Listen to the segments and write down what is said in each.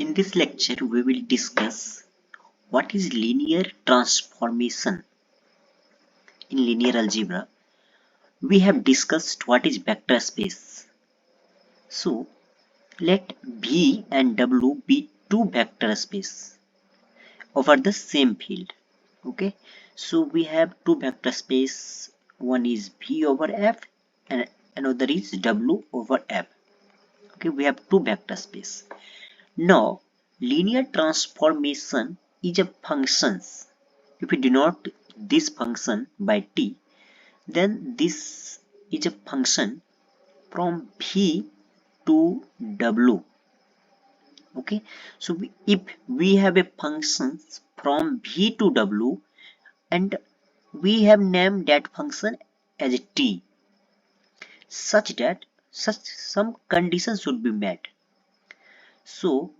In this lecture, we will discuss what is linear transformation. In linear algebra, we have discussed what is vector space. So, let V and W be two vector space over the same field. Okay, so we have two vector space. One is V over F and another is W over F. Okay, we have two vector space. Now, linear transformation is a function. If we denote this function by t, then this is a function from v to w. Okay, so if we have a function from v to w and we have named that function as a t, such that some conditions should be met. So,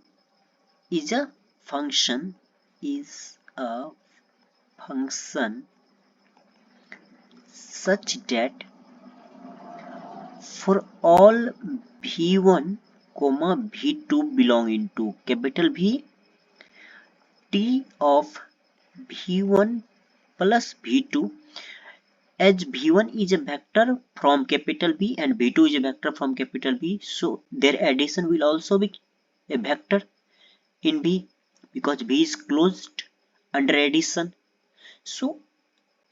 is a function such that for all v1 comma v2 belonging to capital V, t of v1 plus v2, as v1 is a vector from capital V and v2 is a vector from capital V, so their addition will also be a vector in V because V is closed under addition. So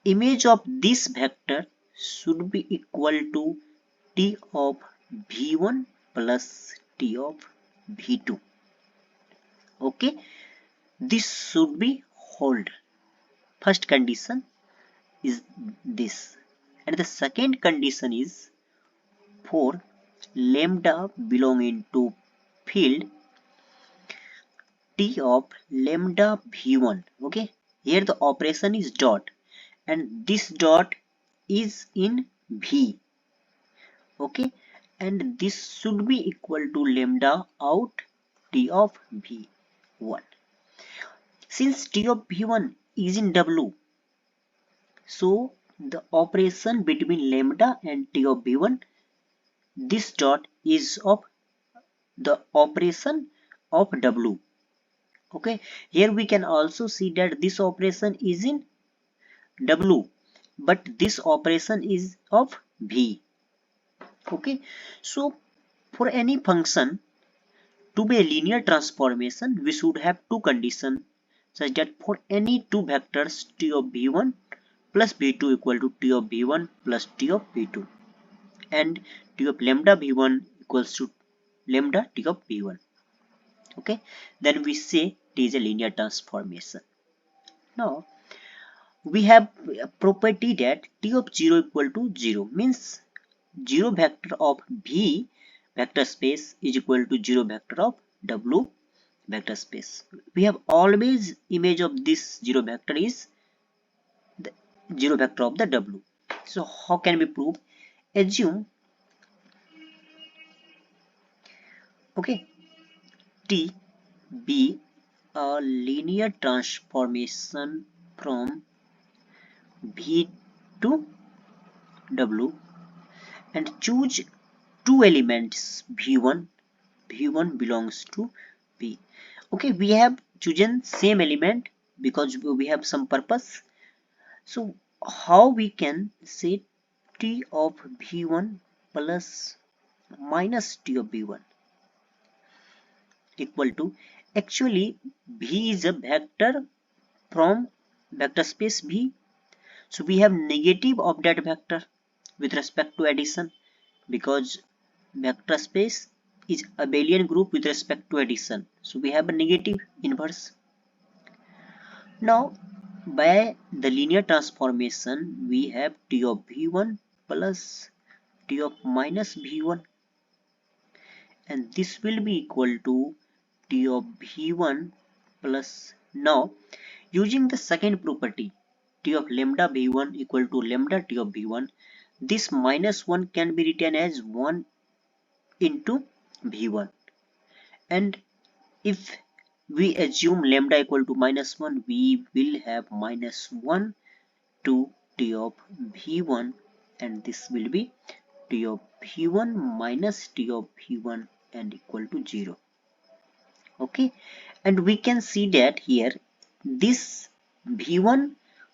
image of this vector should be equal to t of v1 plus t of v2. Okay, this should be hold. First condition is this, and the second condition is for lambda belonging to field t of lambda v1. Okay, here the operation is dot and this dot is in v. Okay, and this should be equal to lambda out t of v1. Since t of v1 is in w, so the operation between lambda and t of v1, this dot is of the operation of w. Okay, here we can also see that this operation is in w, but this operation is of v. Okay, so for any function to be a linear transformation, we should have two conditions such that for any two vectors t of v1 plus v2 equal to t of v1 plus t of v2 and t of lambda v1 equals to lambda t of v1. Okay, then we say it is a linear transformation. Now we have a property that t of 0 equal to 0 means 0 vector of v vector space is equal to 0 vector of w vector space. We have always image of this 0 vector is the 0 vector of the w. So how can we prove? Assume okay t be a linear transformation from v to w and choose two elements v1 belongs to v. Okay, we have chosen same element because we have some purpose. So how we can say t of v1 plus minus t of v1 equal to, actually v is a vector from vector space v, so we have negative of that vector with respect to addition because vector space is abelian group with respect to addition, so we have a negative inverse. Now by the linear transformation we have t of v1 plus t of minus v1 and this will be equal to t of v1 plus, now using the second property t of lambda v1 equal to lambda t of v1, this minus 1 can be written as 1 into v1, and if we assume lambda equal to minus 1, we will have minus 1 to t of v1 and this will be t of v1 minus t of v1 and equal to 0. Okay, and we can see that here this v1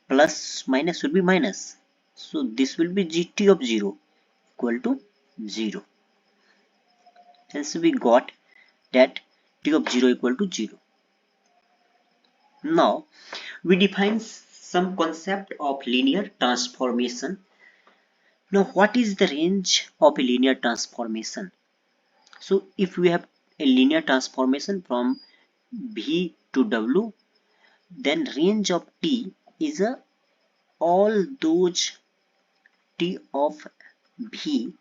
plus minus will be minus, so this will be t of 0 equal to 0. Hence we got that t of 0 equal to 0. Now we define some concept of linear transformation. Now what is the range of a linear transformation? So if we have a linear transformation from v to w, then range of t is all those t of v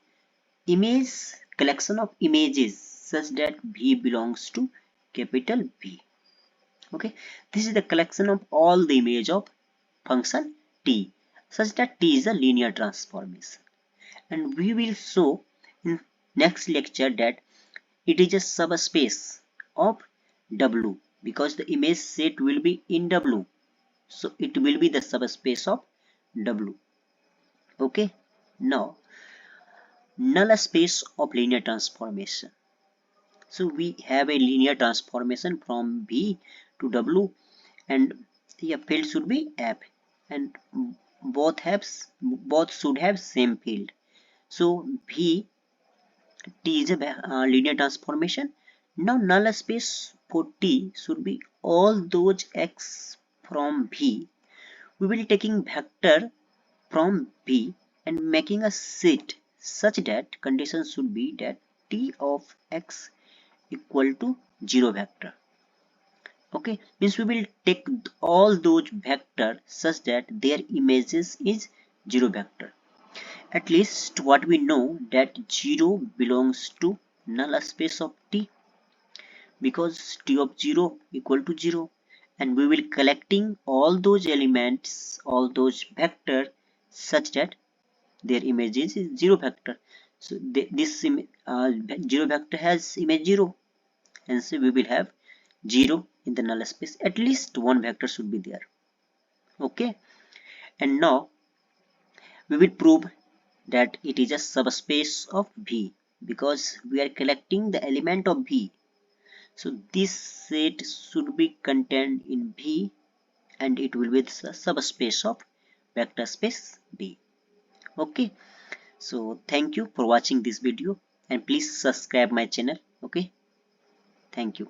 image collection of images such that v belongs to capital V. Okay, this is the collection of all the image of function t such that t is a linear transformation, and we will show in next lecture that it is a subspace of W because the image set will be in W, so it will be the subspace of W. Okay, now null space of linear transformation. So we have a linear transformation from V to W, and the field should be F, and both should have same field. So V T is a linear transformation. Now null space for T should be all those x from V. We will taking vector from V and making a set such that condition should be that T of x equal to 0 vector. Okay, means we will take all those vector such that their images is 0 vector. At least what we know that 0 belongs to null space of T because T of 0 equal to 0, and we will collecting all those elements, all those vector such that their images is 0 vector. So this 0 vector has image 0, and so we will have 0 in the null space. At least one vector should be there. Okay, and now we will prove that it is a subspace of V because we are collecting the element of V. So this set should be contained in V, and it will be the subspace of vector space V. Okay, so thank you for watching this video, and please subscribe my channel. Okay, thank you.